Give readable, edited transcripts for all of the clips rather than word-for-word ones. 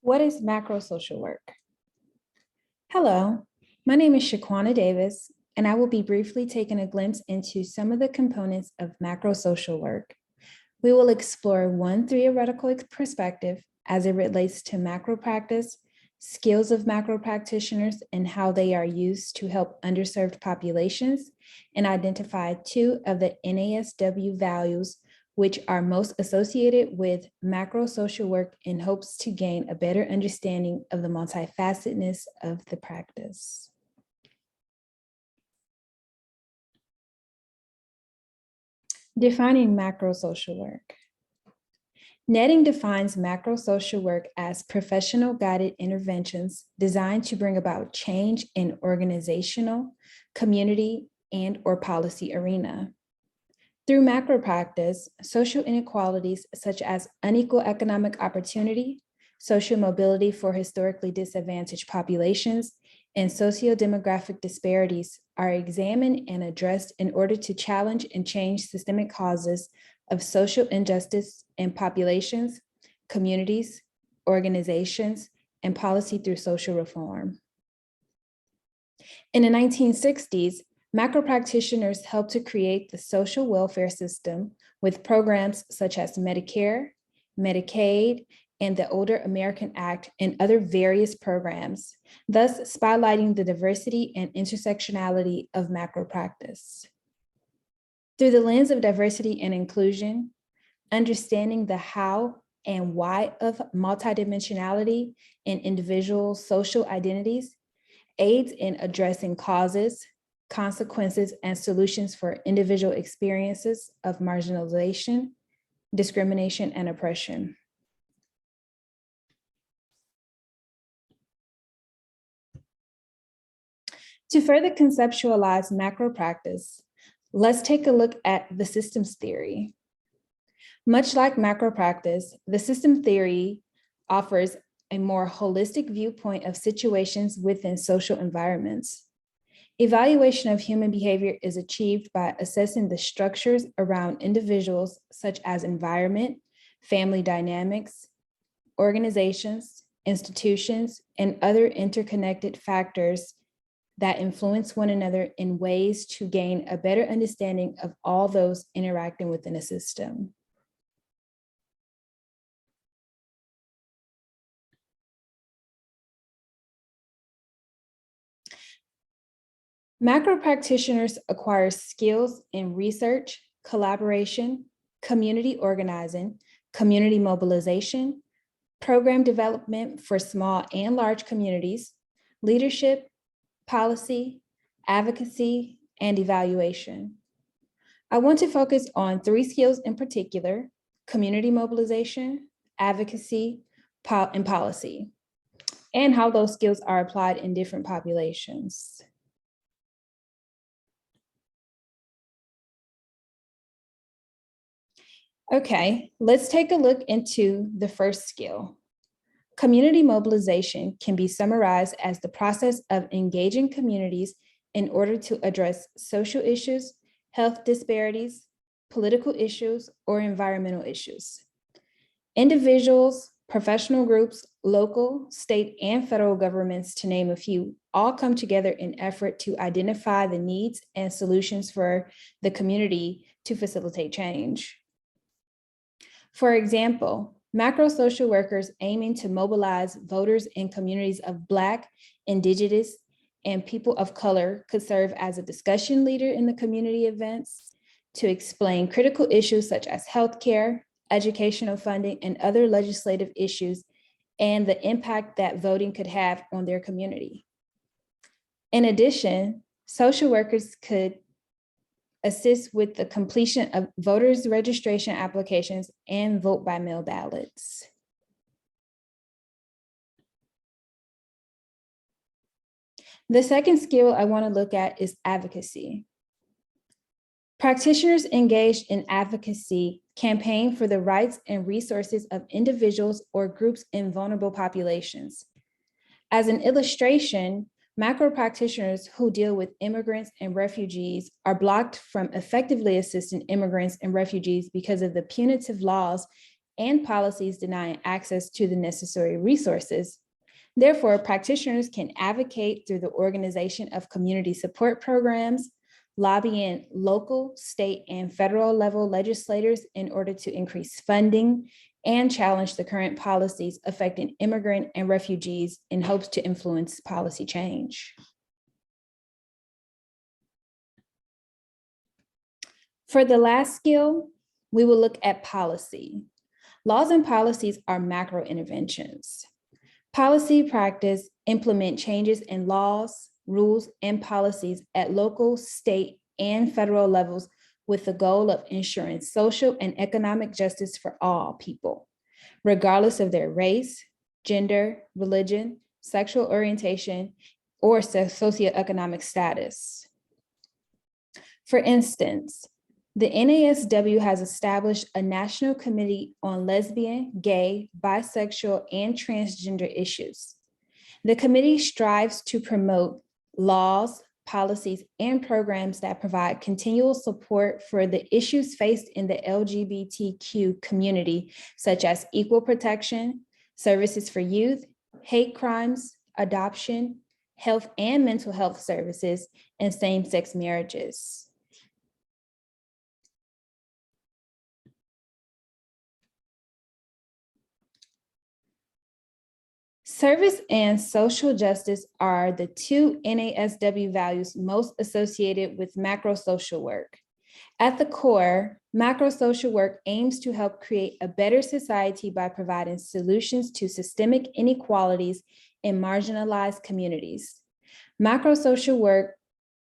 What is macro social work? Hello, my name is Shaquana Davis, and I will be briefly taking a glimpse into some of the components of macro social work. We will explore one theoretical perspective as it relates to macro practice, skills of macro practitioners, and how they are used to help underserved populations, and identify two of the NASW values which are most associated with macro social work in hopes to gain a better understanding of the multifacetedness of the practice. Defining macro social work. Netting defines macro social work as professional guided interventions designed to bring about change in organizational, community, and/or policy arena. Through macro practice, social inequalities such as unequal economic opportunity, social mobility for historically disadvantaged populations, and socio-demographic disparities are examined and addressed in order to challenge and change systemic causes of social injustice in populations, communities, organizations, and policy through social reform. In the 1960s, macro practitioners helped to create the social welfare system with programs such as Medicare, Medicaid, and the Older American Act and other various programs, thus spotlighting the diversity and intersectionality of macro practice. Through the lens of diversity and inclusion, understanding the how and why of multidimensionality in individual social identities aids in addressing causes, consequences, and solutions for individual experiences of marginalization, discrimination, and oppression. To further conceptualize macro practice, let's take a look at the systems theory. Much like macro practice, the system theory offers a more holistic viewpoint of situations within social environments. Evaluation of human behavior is achieved by assessing the structures around individuals, such as environment, family dynamics, organizations, institutions, and other interconnected factors that influence one another in ways to gain a better understanding of all those interacting within a system. Macro practitioners acquire skills in research, collaboration, community organizing, community mobilization, program development for small and large communities, leadership, policy, advocacy, and evaluation. I want to focus on three skills in particular: community mobilization, advocacy, and policy, and how those skills are applied in different populations. Okay, let's take a look into the first skill. Community mobilization can be summarized as the process of engaging communities in order to address social issues, health disparities, political issues, or environmental issues. Individuals, professional groups, local, state, and federal governments, to name a few, all come together in effort to identify the needs and solutions for the community to facilitate change. For example, macro social workers aiming to mobilize voters in communities of Black, Indigenous, and people of color could serve as a discussion leader in the community events to explain critical issues such as healthcare, educational funding, and other legislative issues, and the impact that voting could have on their community. In addition, social workers could assist with the completion of voters' registration applications and vote by mail ballots. The second skill I want to look at is advocacy. Practitioners engaged in advocacy campaign for the rights and resources of individuals or groups in vulnerable populations. As an illustration, macro practitioners who deal with immigrants and refugees are blocked from effectively assisting immigrants and refugees because of the punitive laws and policies denying access to the necessary resources. Therefore, practitioners can advocate through the organization of community support programs, lobbying local, state, and federal level legislators in order to increase funding, and challenge the current policies affecting immigrant and refugees in hopes to influence policy change. For the last skill, we will look at policy. Laws and policies are macro interventions. Policy practice implement changes in laws, rules, and policies at local, state, and federal levels with the goal of ensuring social and economic justice for all people, regardless of their race, gender, religion, sexual orientation, or socioeconomic status. For instance, the NASW has established a national committee on lesbian, gay, bisexual, and transgender issues. The committee strives to promote laws, policies, and programs that provide continual support for the issues faced in the LGBTQ community, such as equal protection, services for youth, hate crimes, adoption, health and mental health services, and same-sex marriages. Service and social justice are the two NASW values most associated with macro social work. At the core, macro social work aims to help create a better society by providing solutions to systemic inequalities in marginalized communities. Macro social work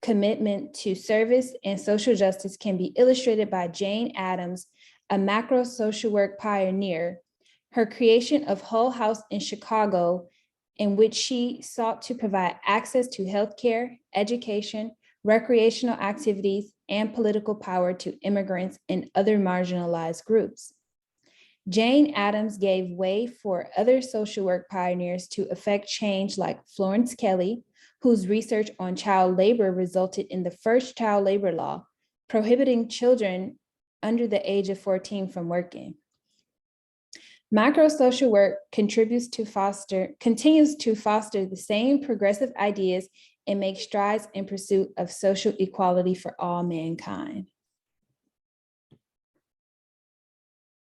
commitment to service and social justice can be illustrated by Jane Addams, a macro social work pioneer. Her creation of Hull House in Chicago, in which she sought to provide access to healthcare, education, recreational activities, and political power to immigrants and other marginalized groups. Jane Addams gave way for other social work pioneers to effect change like Florence Kelly, whose research on child labor resulted in the first child labor law, prohibiting children under the age of 14 from working. Macro social work continues to foster the same progressive ideas and make strides in pursuit of social equality for all mankind.